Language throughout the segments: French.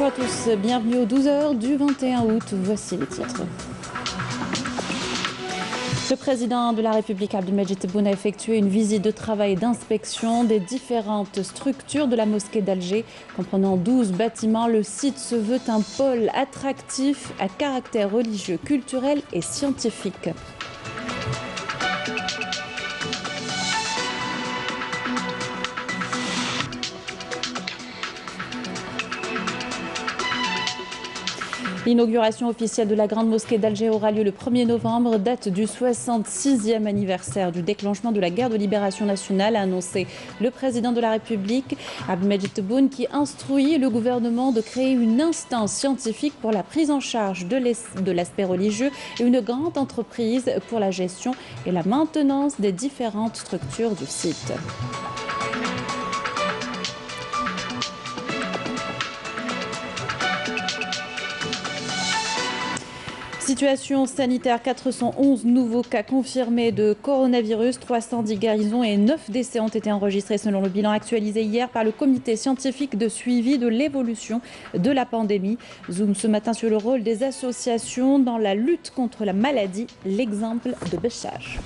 Bonjour à tous, bienvenue aux 12h du 21 août. Voici les titres. Le président de la République, Abdelmajid Tebboune, a effectué une visite de travail et d'inspection des différentes structures de la mosquée d'Alger. Comprenant 12 bâtiments, le site se veut un pôle attractif à caractère religieux, culturel et scientifique. L'inauguration officielle de la Grande Mosquée d'Alger aura lieu le 1er novembre, date du 66e anniversaire du déclenchement de la guerre de libération nationale, a annoncé le président de la République, Abdelmajid Tebboune, qui instruit le gouvernement de créer une instance scientifique pour la prise en charge de l'aspect religieux et une grande entreprise pour la gestion et la maintenance des différentes structures du site. Situation sanitaire, 411 nouveaux cas confirmés de coronavirus, 310 guérisons et 9 décès ont été enregistrés selon le bilan actualisé hier par le comité scientifique de suivi de l'évolution de la pandémie. Zoom ce matin sur le rôle des associations dans la lutte contre la maladie, l'exemple de Béchage.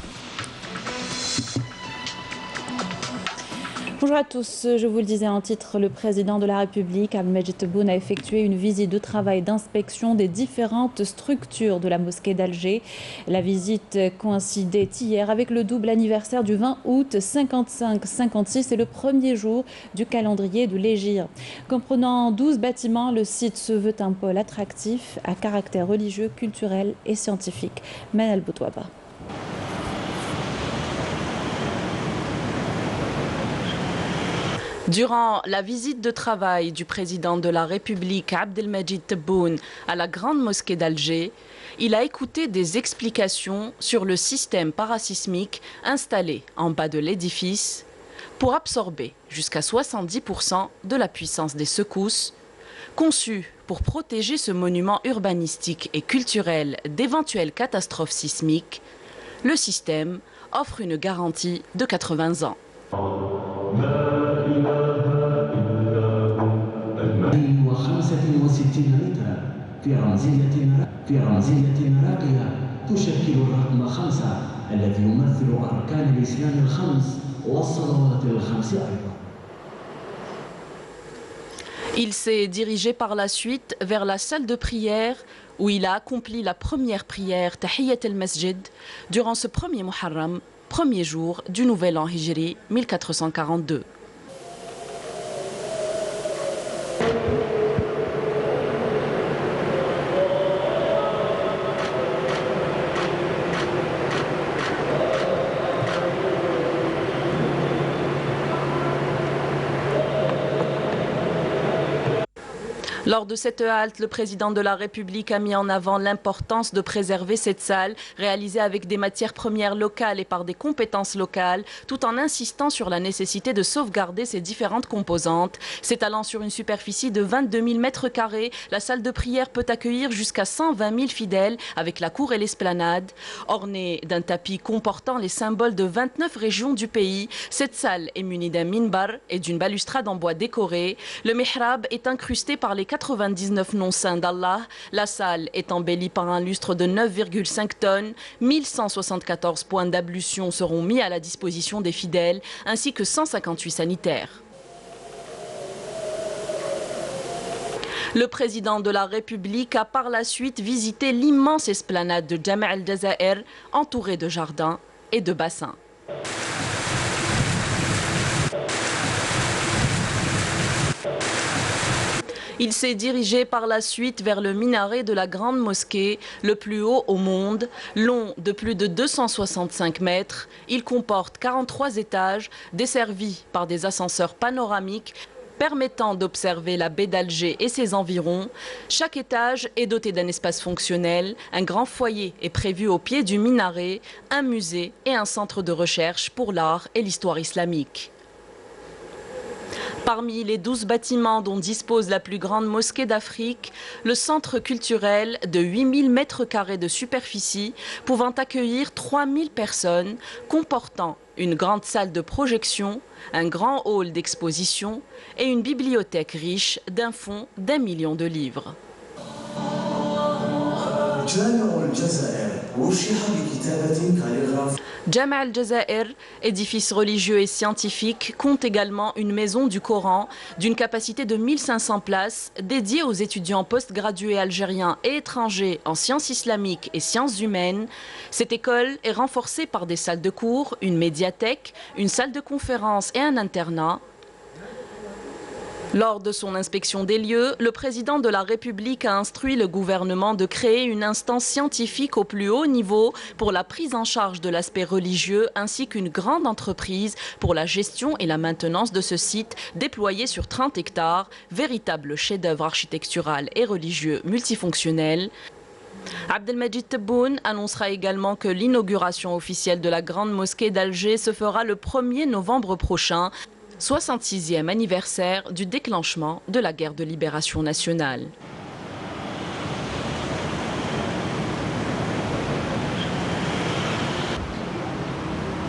Bonjour à tous, je vous le disais en titre, le président de la République, Abdelmajid Tebboune, a effectué une visite de travail d'inspection des différentes structures de la mosquée d'Alger. La visite coïncidait hier avec le double anniversaire du 20 août 55-56 et le premier jour du calendrier de l'Hégire. Comprenant 12 bâtiments, le site se veut un pôle attractif à caractère religieux, culturel et scientifique. Manal Boutouaba. Durant la visite de travail du président de la République, Abdelmajid Tebboune, à la Grande Mosquée d'Alger, il a écouté des explications sur le système parasismique installé en bas de l'édifice pour absorber jusqu'à 70% de la puissance des secousses, conçu pour protéger ce monument urbanistique et culturel d'éventuelles catastrophes sismiques. Le système offre une garantie de 80 ans. تشكل الرقم 5 الذي يمثل أركان الإسلام الخمس والصلوات الخمس أيضا. Il s'est dirigé par la suite vers la salle de prière où il a accompli la première prière Tahiyyat al-Masjid durant ce premier Muharram, premier jour du nouvel an Hijri 1442. Lors de cette halte, le président de la République a mis en avant l'importance de préserver cette salle, réalisée avec des matières premières locales et par des compétences locales, tout en insistant sur la nécessité de sauvegarder ses différentes composantes. S'étalant sur une superficie de 22 000 mètres carrés, la salle de prière peut accueillir jusqu'à 120 000 fidèles avec la cour et l'esplanade. Ornée d'un tapis comportant les symboles de 29 régions du pays, cette salle est munie d'un minbar et d'une balustrade en bois décoré. Le mihrab est incrusté par les 99 noms saints d'Allah. La salle est embellie par un lustre de 9,5 tonnes. 1174 points d'ablution seront mis à la disposition des fidèles, ainsi que 158 sanitaires. Le président de la République a par la suite visité l'immense esplanade de Jama' al-Jazair, entourée de jardins et de bassins. Il s'est dirigé par la suite vers le minaret de la Grande Mosquée, le plus haut au monde, long de plus de 265 mètres. Il comporte 43 étages, desservis par des ascenseurs panoramiques permettant d'observer la baie d'Alger et ses environs. Chaque étage est doté d'un espace fonctionnel. Un grand foyer est prévu au pied du minaret, un musée et un centre de recherche pour l'art et l'histoire islamique. Parmi les 12 bâtiments dont dispose la plus grande mosquée d'Afrique, le centre culturel de 8000 mètres carrés de superficie, pouvant accueillir 3000 personnes, comportant Une grande salle de projection, un grand hall d'exposition et une bibliothèque riche d'un fonds d'1 million de livres. Jami' al-Jazair, édifice religieux et scientifique, compte également une maison du Coran d'une capacité de 1500 places dédiée aux étudiants postgradués algériens et étrangers en sciences islamiques et sciences humaines. Cette école est renforcée par des salles de cours, une médiathèque, une salle de conférence et un internat. Lors de son inspection des lieux, le président de la République a instruit le gouvernement de créer une instance scientifique au plus haut niveau pour la prise en charge de l'aspect religieux ainsi qu'une grande entreprise pour la gestion et la maintenance de ce site déployé sur 30 hectares, véritable chef-d'œuvre architectural et religieux multifonctionnel. Abdelmajid Tebboune annoncera également que l'inauguration officielle de la grande mosquée d'Alger se fera le 1er novembre prochain, 66e anniversaire du déclenchement de la guerre de libération nationale.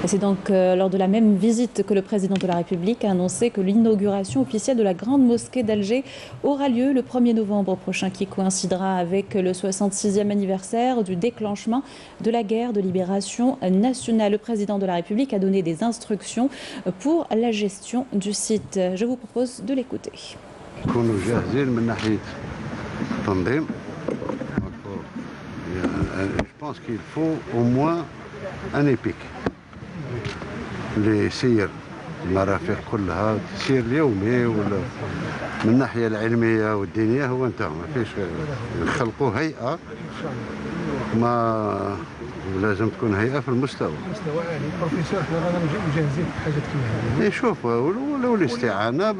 C'est donc lors de la même visite que le président de la République a annoncé que l'inauguration officielle de la grande mosquée d'Alger aura lieu le 1er novembre prochain, qui coïncidera avec le 66e anniversaire du déclenchement de la guerre de libération nationale. Le président de la République a donné des instructions pour la gestion du site. Je vous propose de l'écouter. Je pense qu'il faut au moins un épique. اللي يسير المرافق كلها تسير اليومي ولا من الناحيه العلميه والدينيه هو انتهى ما فيش نخلقوا هيئه ما ولازم تكون هيئه في المستوى عالي. بروفيسور احنا رانا مجهزين حاجات كيما هذه. شوف ولو الاستعانه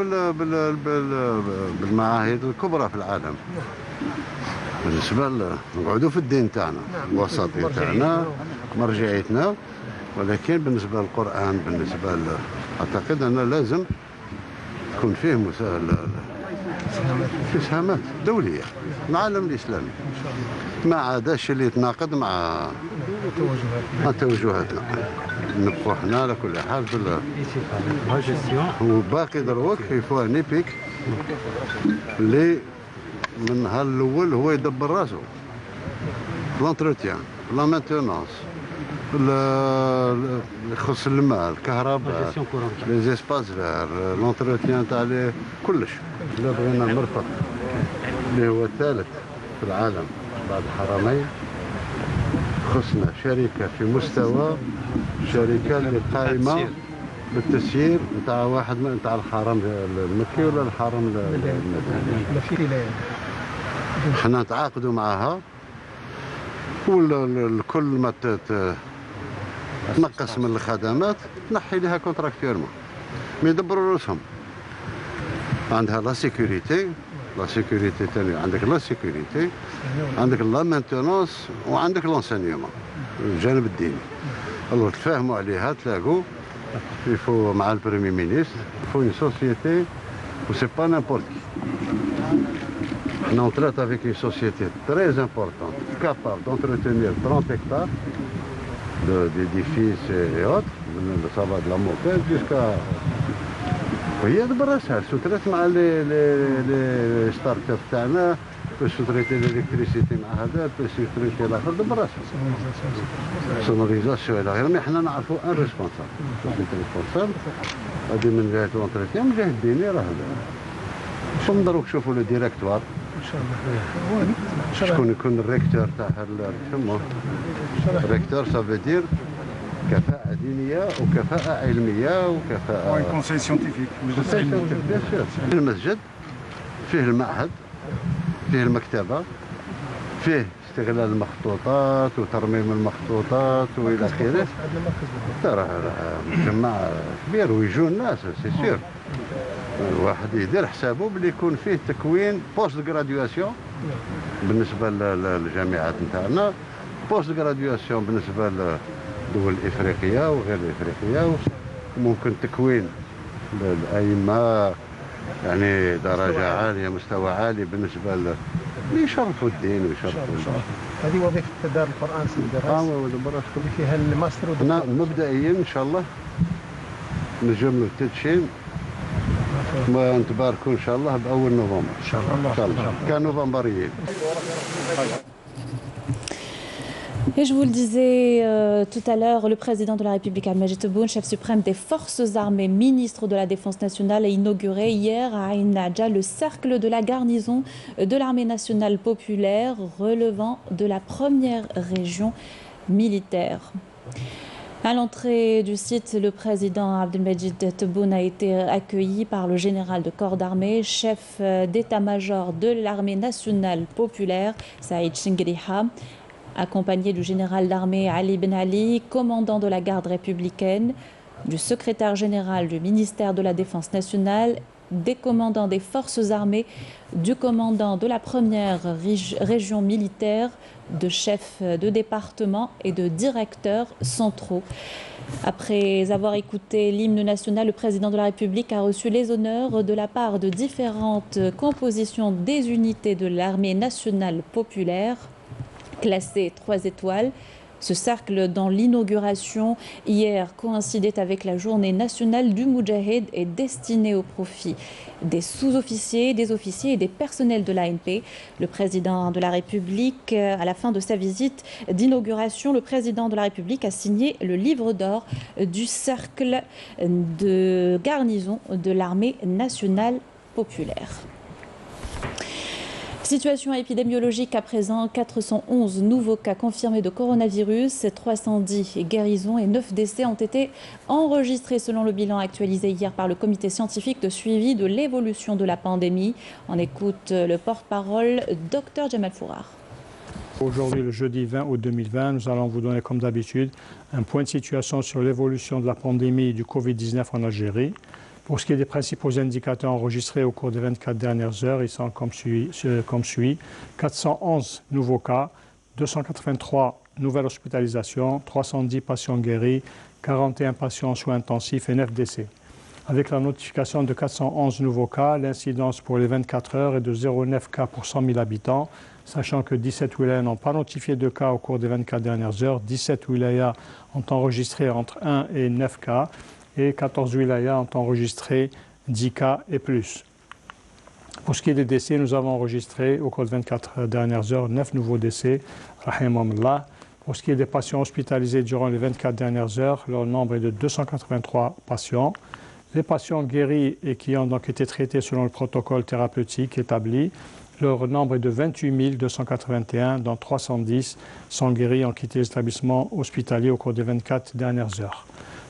بالمعاهد الكبرى في العالم بالنسبه نقعدوا في الدين تاعنا الوسطي تاعنا مرجعيتنا. ولكن بالنسبة للقرآن أعتقد أن لازم تكون فيه مساهمات دولية العالم الإسلامي ما عاداش اللي يتناقض مع توجهاتنا نبقوا حنا على كل حال وباقي دروك يفو ان ايبيك اللي من النهار الأول هو يدبر راسو لونتروتيان لا مانتونونس اللي يخص الماء الكهرباء لي زيسباس فير لونتروتيان تاع كلش. الا بغينا نرفق اللي هو الثالث في العالم بعد الحرمين خصنا شركه في مستوى شركه اللي قائمه بالتسيير نتاع واحد نتاع الحرم المكي ولا الحرم المدني. حنا نتعاقدوا معها والكل ما تنقص من الخدمات تنحي لها كونتراكتيرمون ما يدبروا روسهم. عندها لا سيكوريتي ثاني عندك لا سيكوريتي عندك لا مانتونونس وعندك لونسينيومون الجانب الديني. الوغ تفاهموا عليها تلاقوا يفو مع البريمي مينيستر يفو اون سوسيتي و سي با نيمبورت كي. On traite avec une société très importante, capable d'entretenir 30 hectares d'édifices et autres, ça va de la moquette jusqu'à... وهي براسها سوتريت مع لي ستارت اب تاعنا باش سوتريتي الالكتريسيتي مع هذا باش سوتريتي الاخر براسها سونوريزاسيون الى غير. حنا نعرفوا ان ريسبونسابل هذه من جهه لونتريتيان من جهه الديني راه ثم دروك شوفوا لو ديريكتوار ان شاء الله شكون يكون الريكتور تاع تما. الريكتور سافو دير كفاءة دينية وكفاءة علمية وكفاءة كونساي سيونتيفيك. فيه المسجد فيه المعهد فيه المكتبة فيه استغلال المخطوطات وترميم المخطوطات والى اخره. ترى مجمع كبير ويجوا الناس سي سير. الواحد يدير حسابه بلي يكون فيه تكوين بوست جراديواسيون بالنسبه للجامعات نتاعنا، بوست جراديواسيون بالنسبه للدول الافريقيه وغير الافريقيه، ممكن تكوين الائمه يعني درجه عاليه مستوى عالي بالنسبه اللي يشرفوا الدين ويشرفوا هذه وظيفة دار القرآن سيدي الرئيس اللي فيها الماستر والدكتوراه. مبدئيا ان شاء الله نجملوا التدشين ما نتباركوا ان شاء الله باول نوفمبر ان شاء الله كنوفمبريين. Et je vous le disais tout à l'heure, le président de la République, Abdelmajid Tebboune, chef suprême des forces armées, ministre de la Défense nationale, a inauguré hier à Ain Nadja le cercle de la garnison de l'armée nationale populaire relevant de la première région militaire. À l'entrée du site, le président Abdelmajid Tebboune a été accueilli par le général de corps d'armée, chef d'état-major de l'armée nationale populaire, Saïd Chingriha, accompagné du général d'armée Ali Ben Ali, commandant de la garde républicaine, du secrétaire général du ministère de la Défense nationale, des commandants des forces armées, du commandant de la première région militaire, de chefs de département et de directeurs centraux. Après avoir écouté l'hymne national, le président de la République a reçu les honneurs de la part de différentes compositions des unités de l'armée nationale populaire, classé 3 étoiles. Ce cercle dans l'inauguration hier coïncidait avec la journée nationale du Moudjahid et destiné au profit des sous-officiers, des officiers et des personnels de l'ANP. Le président de la République, à la fin de sa visite d'inauguration, le président de la République a signé le livre d'or du cercle de garnison de l'armée nationale populaire. Situation épidémiologique à présent, 411 nouveaux cas confirmés de coronavirus, 310 guérisons et 9 décès ont été enregistrés selon le bilan actualisé hier par le comité scientifique de suivi de l'évolution de la pandémie. On écoute le porte-parole, Dr Jamal Fourar. Aujourd'hui, le jeudi 20 août 2020, nous allons vous donner comme d'habitude un point de situation sur l'évolution de la pandémie du Covid-19 en Algérie. Pour ce qui est des principaux indicateurs enregistrés au cours des 24 dernières heures, ils sont comme suit. 411 nouveaux cas, 283 nouvelles hospitalisations, 310 patients guéris, 41 patients en soins intensifs et 9 décès. Avec la notification de 411 nouveaux cas, l'incidence pour les 24 heures est de 0,9 cas pour 100 000 habitants, sachant que 17 wilayas n'ont pas notifié de cas au cours des 24 dernières heures, 17 wilayas ont enregistré entre 1 et 9 cas, et 14 wilayas ont enregistré 10 cas et plus. Pour ce qui est des décès, nous avons enregistré au cours des 24 dernières heures 9 nouveaux décès, rahimahumullah. Pour ce qui est des patients hospitalisés durant les 24 dernières heures, leur nombre est de 283 patients. Les patients guéris et qui ont donc été traités selon le protocole thérapeutique établi, leur nombre est de 28 281, dont 310 sont guéris et ont quitté les établissements hospitaliers au cours des 24 dernières heures.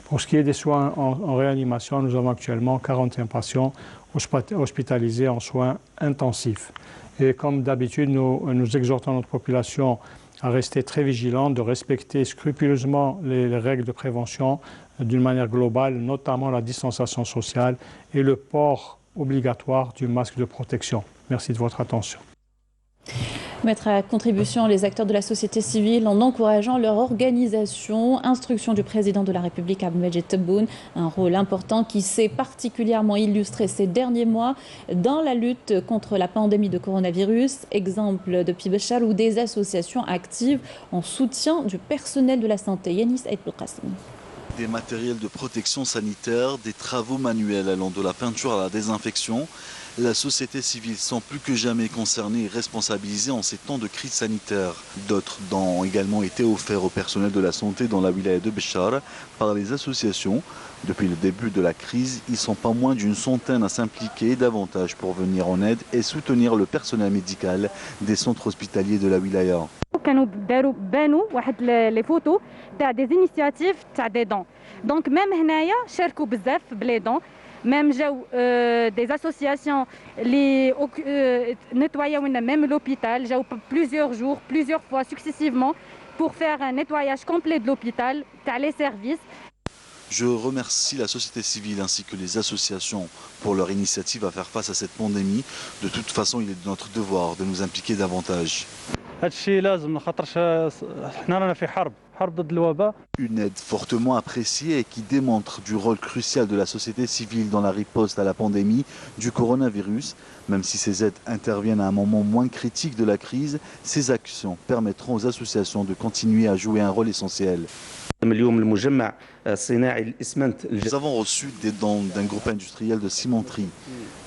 Pour ce qui est des soins en réanimation, nous avons actuellement 41 patients hospitalisés en soins intensifs. Et comme d'habitude, nous exhortons notre population à rester très vigilante, de respecter scrupuleusement les règles de prévention d'une manière globale, notamment la distanciation sociale et le port obligatoire du masque de protection. Merci de votre attention. Mettre à contribution les acteurs de la société civile en encourageant leur organisation. Instruction du président de la République, Abdelmajid Tebboune, un rôle important qui s'est particulièrement illustré ces derniers mois dans la lutte contre la pandémie de coronavirus. Exemple de Pibechal ou des associations actives en soutien du personnel de la santé. Yanis Aït Belkacem. Des matériels de protection sanitaire, des travaux manuels allant de la peinture à la désinfection. La société civile semble plus que jamais concernée et responsabilisée en ces temps de crise sanitaire. D'autres dons ont également été offerts au personnel de la santé dans la wilaya de Béchar par les associations. Depuis le début de la crise, ils sont pas moins d'une centaine à s'impliquer davantage pour venir en aide et soutenir le personnel médical des centres hospitaliers de la wilaya. كانوا بانوا واحد لي فوتو تاع دي انيشياتيف تاع دي دون دونك ميم هنايا شاركوا بزاف بلي دون ميم جاو دي اسوسياسيون لي نيتواياو لنا ميم لوبيتال جاو بليزيور جور بليزيور فوا سكسيسيفمون pour faire un nettoyage complet de l'hôpital تاع les services. Je remercie la société civile ainsi que les associations pour leur initiative à faire face à cette pandémie. De toute façon, il est de notre devoir de nous impliquer davantage. هذا الشيء لازم خاطرش حنا رانا في حرب Une aide fortement appréciée et qui démontre du rôle crucial de la société civile dans la riposte à la pandémie du coronavirus. Même si ces aides interviennent à un moment moins critique de la crise, ces actions permettront aux associations de continuer à jouer un rôle essentiel. Nous avons reçu des dons d'un groupe industriel de cimenterie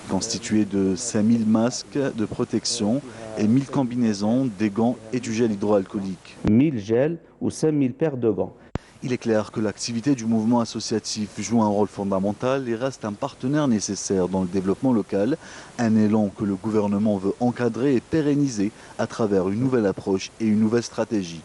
constitué de 5000 masques de protection et 1000 combinaisons, des gants et du gel hydroalcoolique. 1000 gels ou 5000 paires de gants. Il est clair que l'activité du mouvement associatif joue un rôle fondamental et reste un partenaire nécessaire dans le développement local, un élan que le gouvernement veut encadrer et pérenniser à travers une nouvelle approche et une nouvelle stratégie.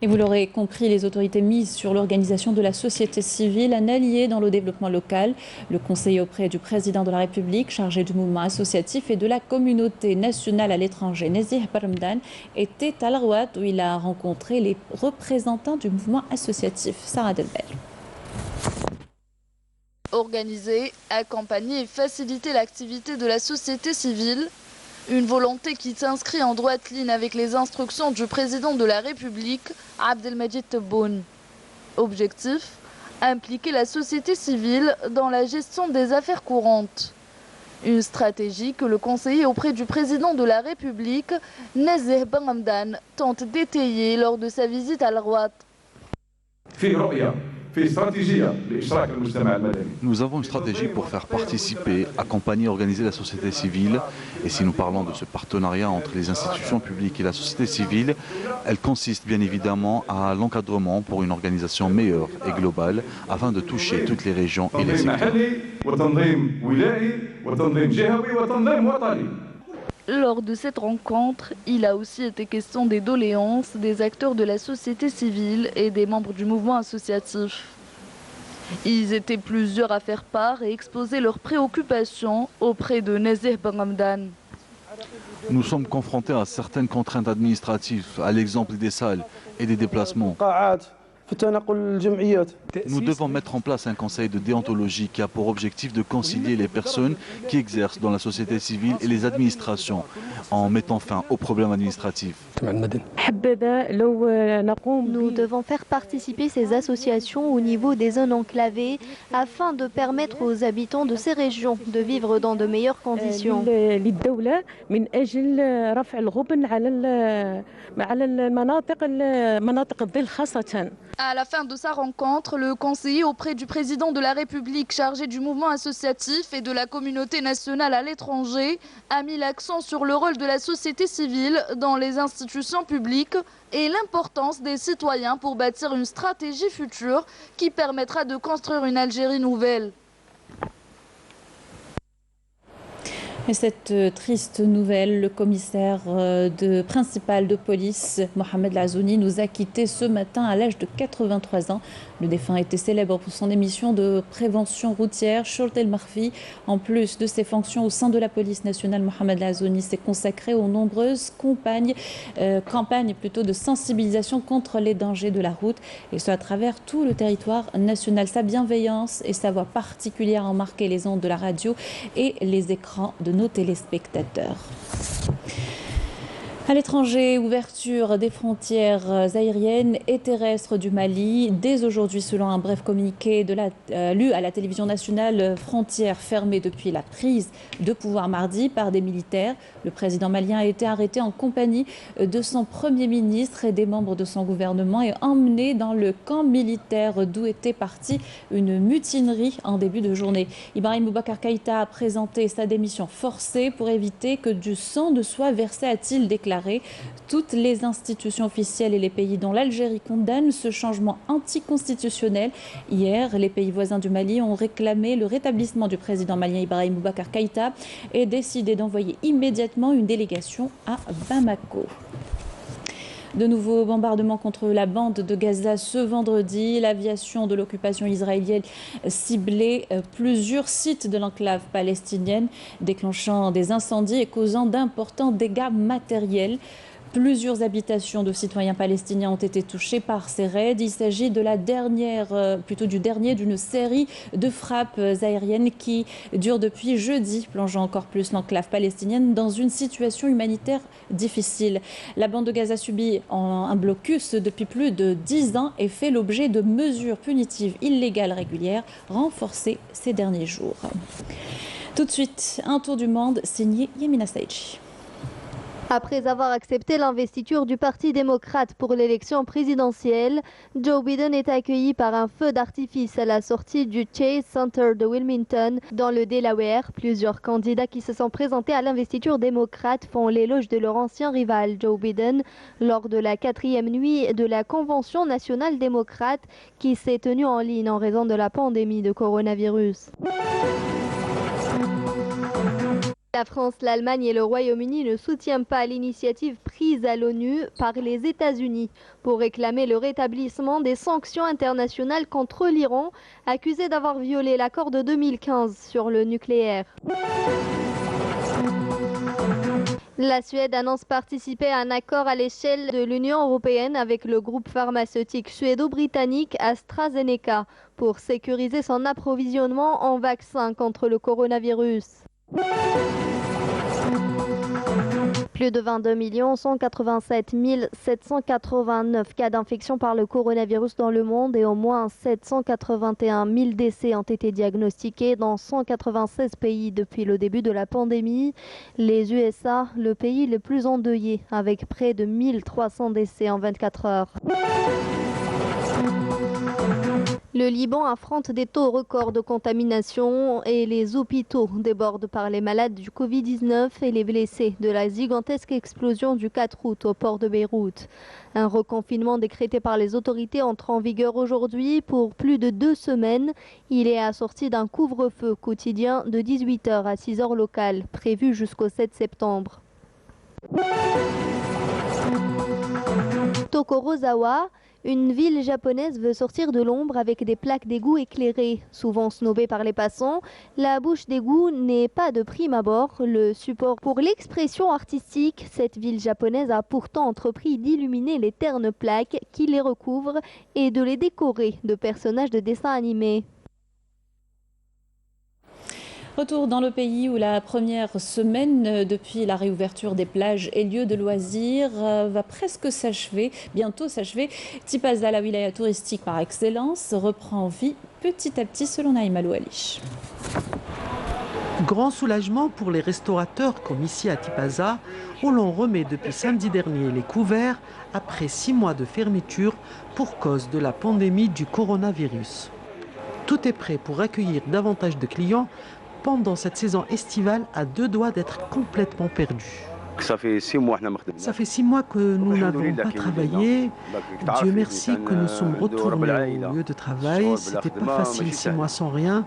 Et vous l'aurez compris, les autorités misent sur l'organisation de la société civile, un allié dans le développement local. Le conseiller auprès du président de la République, chargé du mouvement associatif et de la communauté nationale à l'étranger, Nazih Barmdan, était à l'Arwat où il a rencontré les représentants du mouvement associatif. Sarah Delbel. Organiser, accompagner et faciliter l'activité de la société civile. Une volonté qui s'inscrit en droite ligne avec les instructions du président de la République, Abdelmajid Tebboune. Objectif, impliquer la société civile dans la gestion des affaires courantes. Une stratégie que le conseiller auprès du président de la République, Nazih Barmdan, tente d'étayer lors de sa visite à l'Arwat. Nous avons une stratégie pour faire participer, accompagner, organiser la société civile. Et si nous parlons de ce partenariat entre les institutions publiques et la société civile, elle consiste bien évidemment à l'encadrement pour une organisation meilleure et globale afin de toucher toutes les régions et les secteurs. Lors de cette rencontre, il a aussi été question des doléances des acteurs de la société civile et des membres du mouvement associatif. Ils étaient plusieurs à faire part et exposer leurs préoccupations auprès de Nazih Barmdan. Nous sommes confrontés à certaines contraintes administratives, à l'exemple des salles et des déplacements. Nous devons mettre en place un conseil de déontologie qui a pour objectif de concilier les personnes qui exercent dans la société civile et les administrations en mettant fin aux problèmes administratifs. Nous devons faire participer ces associations au niveau des zones enclavées afin de permettre aux habitants de ces régions de vivre dans de meilleures conditions. À la fin de sa rencontre, le conseiller auprès du président de la République chargé du mouvement associatif et de la communauté nationale à l'étranger a mis l'accent sur le rôle de la société civile dans les institutions publiques et l'importance des citoyens pour bâtir une stratégie future qui permettra de construire une Algérie nouvelle. Et cette triste nouvelle, le commissaire principal de police, Mohamed Lazouni, nous a quittés ce matin à l'âge de 83 ans. Le défunt était célèbre pour son émission de prévention routière, Short El Marfi. En plus de ses fonctions au sein de la police nationale, Mohamed Lazouni s'est consacré aux nombreuses campagnes de sensibilisation contre les dangers de la route, et ce à travers tout le territoire national. Sa bienveillance et sa voix particulière ont marqué les ondes de la radio et les écrans de nos téléspectateurs. À l'étranger, ouverture des frontières aériennes et terrestres du Mali. Dès aujourd'hui, selon un bref communiqué lu à la télévision nationale, frontières fermées depuis la prise de pouvoir mardi par des militaires. Le président malien a été arrêté en compagnie de son premier ministre et des membres de son gouvernement et emmené dans le camp militaire d'où était partie une mutinerie en début de journée. Ibrahim Boubacar Keïta a présenté sa démission forcée pour éviter que du sang ne soit versé, a-t-il déclaré. Toutes les institutions officielles et les pays dont l'Algérie condamnent ce changement anticonstitutionnel. Hier, les pays voisins du Mali ont réclamé le rétablissement du président malien Ibrahim Boubacar Keïta et décidé d'envoyer immédiatement une délégation à Bamako. De nouveaux bombardements contre la bande de Gaza ce vendredi. L'aviation de l'occupation israélienne ciblait plusieurs sites de l'enclave palestinienne, déclenchant des incendies et causant d'importants dégâts matériels. Plusieurs habitations de citoyens palestiniens ont été touchées par ces raids. Il s'agit de la dernière, plutôt du dernier d'une série de frappes aériennes qui durent depuis jeudi, plongeant encore plus l'enclave palestinienne dans une situation humanitaire difficile. La bande de Gaza subit un blocus depuis plus de 10 ans et fait l'objet de mesures punitives illégales régulières renforcées ces derniers jours. Tout de suite, un tour du monde signé Yamina Saïdji. Après avoir accepté l'investiture du Parti démocrate pour l'élection présidentielle, Joe Biden est accueilli par un feu d'artifice à la sortie du Chase Center de Wilmington, dans le Delaware. Plusieurs candidats qui se sont présentés à l'investiture démocrate font l'éloge de leur ancien rival Joe Biden lors de la 4e nuit de la Convention nationale démocrate qui s'est tenue en ligne en raison de la pandémie de coronavirus. La France, l'Allemagne et le Royaume-Uni ne soutiennent pas l'initiative prise à l'ONU par les États-Unis pour réclamer le rétablissement des sanctions internationales contre l'Iran, accusé d'avoir violé l'accord de 2015 sur le nucléaire. La Suède annonce participer à un accord à l'échelle de l'Union européenne avec le groupe pharmaceutique suédo-britannique AstraZeneca pour sécuriser son approvisionnement en vaccins contre le coronavirus. Plus de 22 187 789 cas d'infection par le coronavirus dans le monde et au moins 781 000 décès ont été diagnostiqués dans 196 pays depuis le début de la pandémie. Les USA, le pays le plus endeuillé, avec près de 1300 décès en 24 heures. Le Liban affronte des taux records de contamination et les hôpitaux débordent par les malades du Covid-19 et les blessés de la gigantesque explosion du 4 août au port de Beyrouth. Un reconfinement décrété par les autorités entre en vigueur aujourd'hui pour plus de 2 semaines. Il est assorti d'un couvre-feu quotidien de 18h à 6h locales, prévu jusqu'au 7 septembre. Tokorozawa, une ville japonaise veut sortir de l'ombre avec des plaques d'égout éclairées. Souvent snobée par les passants, la bouche d'égout n'est pas de prime abord le support pour l'expression artistique. Cette ville japonaise a pourtant entrepris d'illuminer les ternes plaques qui les recouvrent et de les décorer de personnages de dessins animés. Retour dans le pays où la première semaine depuis la réouverture des plages et lieux de loisirs va presque s'achever, bientôt s'achever. Tipaza, la wilaya touristique par excellence, reprend vie petit à petit selon Naïm Alouali. Grand soulagement pour les restaurateurs comme ici à Tipaza, où l'on remet depuis samedi dernier les couverts après 6 mois de fermeture pour cause de la pandémie du coronavirus. Tout est prêt pour accueillir davantage de clients pendant cette saison estivale à 2 doigts d'être complètement perdue. Ça fait 6 mois que nous n'avons pas travaillé. Dieu merci que nous sommes retournés au lieu de travail. C'était pas facile 6 mois sans rien.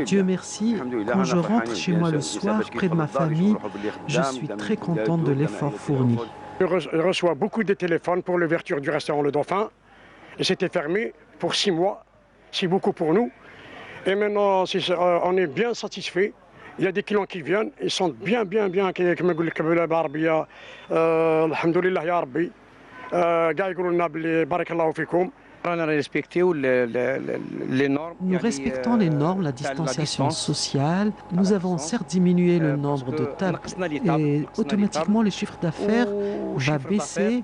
Dieu merci, quand je rentre chez moi le soir, près de ma famille, je suis très contente de l'effort fourni. Je reçois beaucoup de téléphones pour l'ouverture du restaurant Le Dauphin. Et c'était fermé pour 6 mois. C'est beaucoup pour nous. Et maintenant, on est bien satisfait. Il y a des clients qui viennent, ils sont bien. كما يقول لك بالعربيه الحمد لله يا ربي كاع يقولوا لنا بلي بارك الله فيكم. Nous respectons les normes, la distanciation sociale. Nous avons certes diminué le nombre de tables et automatiquement le chiffre d'affaires va baisser.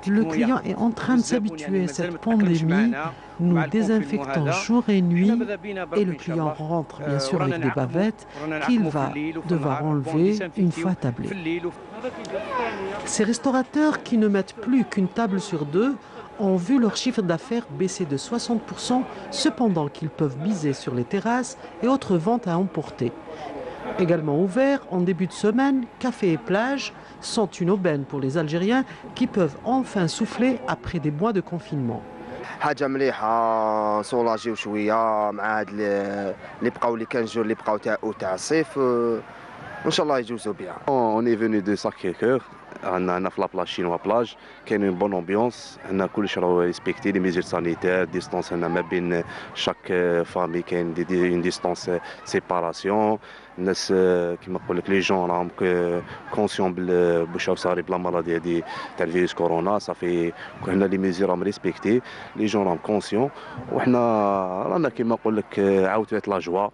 Le client est en train de s'habituer à cette pandémie. Nous désinfectons jour et nuit et le client rentre bien sûr avec des bavettes qu'il va devoir enlever une fois tablé. Ces restaurateurs qui ne mettent plus qu'une table sur 2 ont vu leur chiffre d'affaires baisser de 60%, cependant qu'ils peuvent miser sur les terrasses et autres ventes à emporter. Également ouverts en début de semaine, café et plage sont une aubaine pour les Algériens qui peuvent enfin souffler après des mois de confinement. حاجه مليحه سولاجيو شويه مع هاد اللي بقاو لي 15 جور اللي بقاو تاع الصيف On est venu de Sacré-Cœur. On a la plage chinoise plage, qui a une bonne ambiance. On a respecté les mesures sanitaires, distance, chaque famille qui a une distance séparation. Les gens sont conscients de la maladie du virus corona, ça fait qu'on a les mesures à respecter. Les gens sont conscients. On a la joie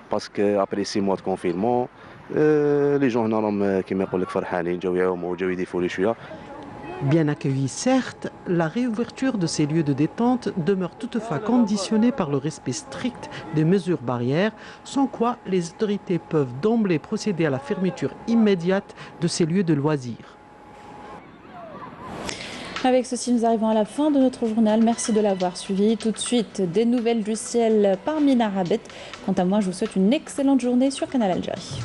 parce qu'après 6 mois de confinement, les gens Bien accueillis, certes, la réouverture de ces lieux de détente demeure toutefois conditionnée par le respect strict des mesures barrières, sans quoi les autorités peuvent d'emblée procéder à la fermeture immédiate de ces lieux de loisirs. Avec ceci, nous arrivons à la fin de notre journal. Merci de l'avoir suivi. Tout de suite, des nouvelles du ciel par Mina Rabet. Quant à moi, je vous souhaite une excellente journée sur Canal Algérie.